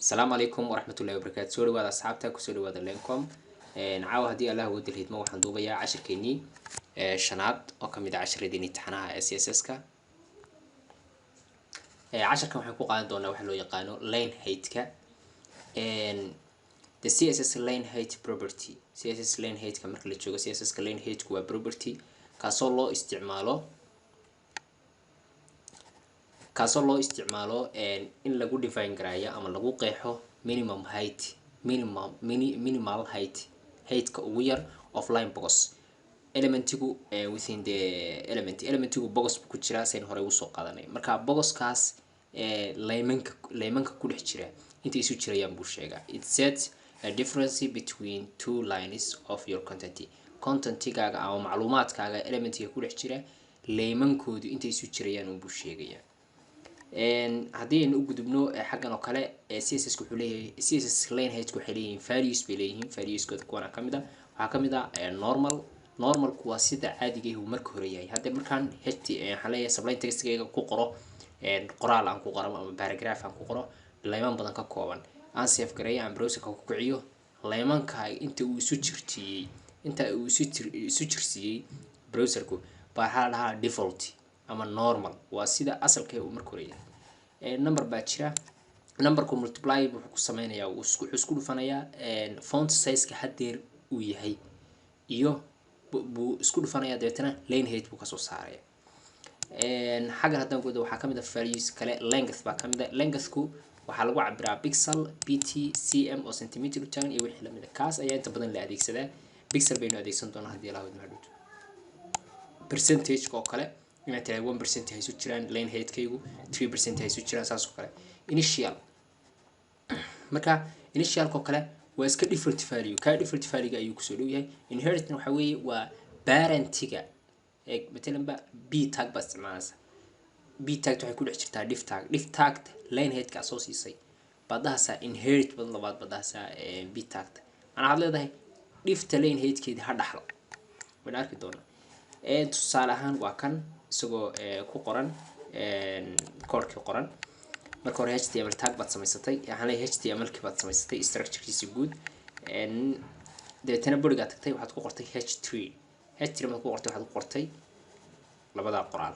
السلام عليكم ورحمة الله وبركاته. سوري وهذا أصحابتك وسوري وهذا لينكم. نعاو هدي الله ود الهدمة وحندوبة يا عشر كيني شناد وكم 10 ديني امتحانها CSSKA. عشر كم حنكون قاعد دونا وحلو يقانو lane height the CSS lane height property. CSS lane height كمركل تشوجو CSS lane height كوا property كاسولو استعماله in lagu define garaya ama lagu qeexo minimum height minimal height ka ugu yar of line box elementigu within the elementigu box ku jira seen hore u soo qaadanay marka boxkaas laymanka ku dhex jira inta isu jirayaan buu sheegaa. It sets a difference between two lines of your content-gaaga ama macluumaadkaaga elementiga ku dhex jira laymankoodu inta isu jirayaan buu sheegayaa. haddii aynu u gudubno xaggan oo kale CSS wuxuu leeyahay CSS lane height waxay leeyihiin values bay leeyihiin valueskooda kuwana ka mid ah waxaa ka mid ah normalku waa sida caadiga ah uu marka hore yahay. hadda markaan waxaan leeyahay sublime textgayga ku qoro qoraal aan ku qoro ama paragraph aan ku qoro layman badan ka kooban aan save gareeyo aan browserka ku kiciyo laymanka inta uu isu jirsiiyey browserku baa lahaa default ama normal waa sida asalka uu marka hore yahay. number baa jira numberku multiply wuxuu ku sameynayaa wuxuu isku dhufanayaa font size ka hadeer uu yahay iyo buu isku dhufanayaa deetana lane height buu ka soo saaraya. xaggan haddaan goodo waxaa ka mid ah values kale length baa ka mid ah lengthku waxaa lagu cabiraa pixel pt cm oo centimeter u taagan iyo wixii la mid ah kaas ayaa inta badan la adeegsadaa pixel baynu adeegsan doonaa haddii la wada madhuud percentage oo kale إن ترى 1% هيسو جيران lane height كيغو 3% هيسو جيران ساسو كله initial marka initial كو كله waa iska different value ka different value ayuu ku soo dhow yahay. Inherit waxa weeye waa parent-iga مثلا ba b tag bas isticmaalaysa b tag waxay ku dhex jirtaa diff tag lane height ka soo siisay badaasa inherit bad labaad badaasa b tag ana had leedahay diff lane height keedi ha dhaxlo waan arki doonaa. tusaale ahaan waa kan isagoo ku qoran koodkii qoran marka hore html tag baad samaysatay waxaan leeyahay html kii baad samaysatay structure-kiisa guud deetana buriga tagtay waxaad ku qortay h3 markaad ku qortay waxaad ku qortay labada qoraal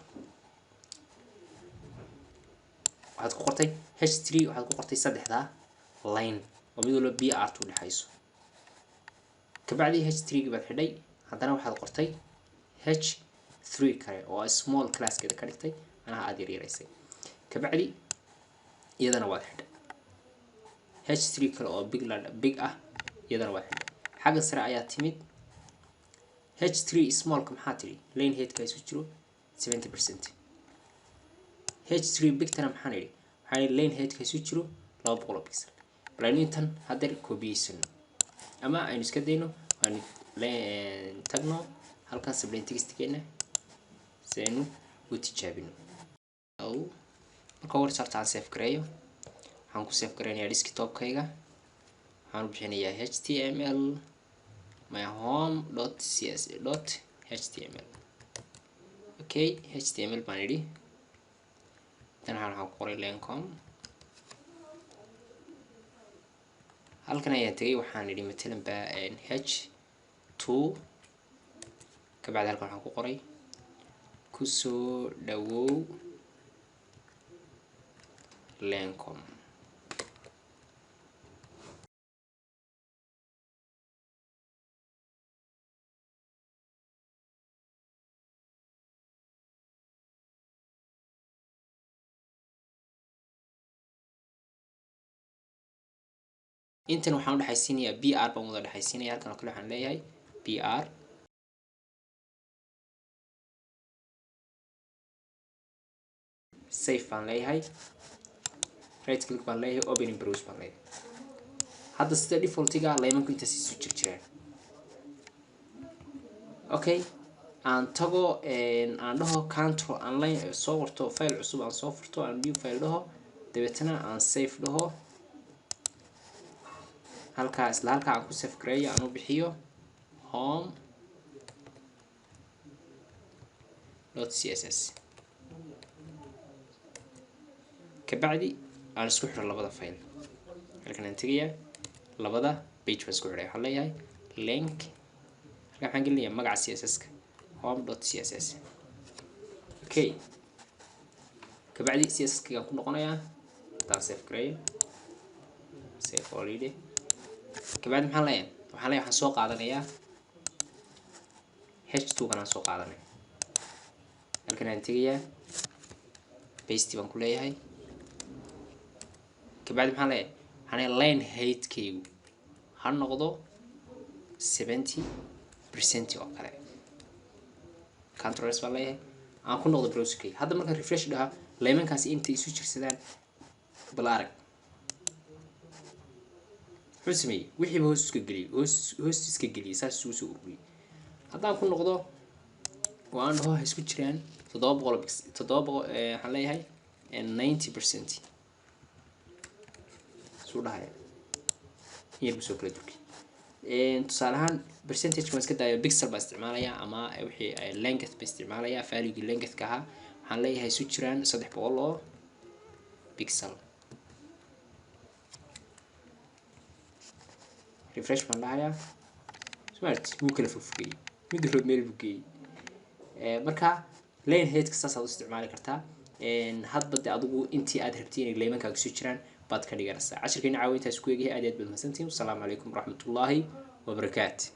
waxaad ku qortay h3 waxaad ku qortay saddexda line oo mid walba br u dhaxayso kabacdi h3 baad xidhay haddana waxaad qortay h3 kale oo small class keeda ka dhigtay anaha aad yareysay kabacdi iyadana waad xidhay h3 kale oo big ah iyadana waad xidhay xagga sare ayaa timid h3 small ka maxaa tiri lane height ka isu jiro 70% h3 big tana maxaan idhi waxaan lane height ka isu jiro 200 pixel balanintan hadda koobiyeysan ama aynu iska dayno waan tagno halkan sublime textkeena seenu u tijaabino aw marka hore sartaan save gareeyo waxaan ku save gareynayaa desktop-kayga waxaan u bixinayaa html my home.cs.html okay html baan idhi tan waxaan ku qoray linecom halkan ayaan tagay waxaan idhi matalan ba h2 kabacdi halkan waxaan ku qoray kusoo dhawow linecom intan waxaan u dhaxaysiinayaa br baan wada dhaxaysiinayaa halkan oo kale waxaan leeyahay br save baan leeyahay right click baan leeyahay open in browse baan leeyahay hadda sida default-iga laymanku intaas isu jirjiraan okay aan tago aan dhaho control online soo warto file cusub aan soo furto aan new file dhaho dabeetana aan save dhaho halka aan ku save gareeyo aan u bixiyo home.css kabacdi aan isku xiro labada file halkan aan tagayaa labada page baan isku xidhay waxaan leeyahay link halkan waxaan gelinayaa magaca CSS-ka home.css okay kabacdi CSS-ka ku noqonayaa taa save gareeyo save already kabacdi maxaan leeyahay waxaan soo qaadanayaa h2 kana soo qaadanay halkan aan tagayaa paste baan ku leeyahay kabacdi maxaan leeyahay line height keygu ha noqdo 70% oo kale contrast baa leeyahay aan ku noqdo browser key hadda marka refresh dhaha laymankaasi intay isu jirsadaan bal arag xusmay wixii hoos iska geliyo hoos iska geliyo saas soo ururiyay haddaan ku noqdo waan dhaho isku jiraan 700 waxaan leeyahay 90% soo dhahaya iyagu soo kala durki tusaale ahaan percentage ma iska daayo pixel baa isticmaalaya ama wixii length baa isticmaalaya value length ka ahaa waxaan leeyahay isu jiraan 300 oo pixel refresh baan dhahayaa smart wuu kala fogfogay mid road meel fogay marka line height ka saas aad isticmaali kartaa hadba adigu intii aad rabtay inay laymankaaga soo jiraan baad ka dhiganaysaa cashirkeena caawintaas ku eegay aad baad mahadsantihiin. Assalamu alaykum warahmatullahi wabarakatuh.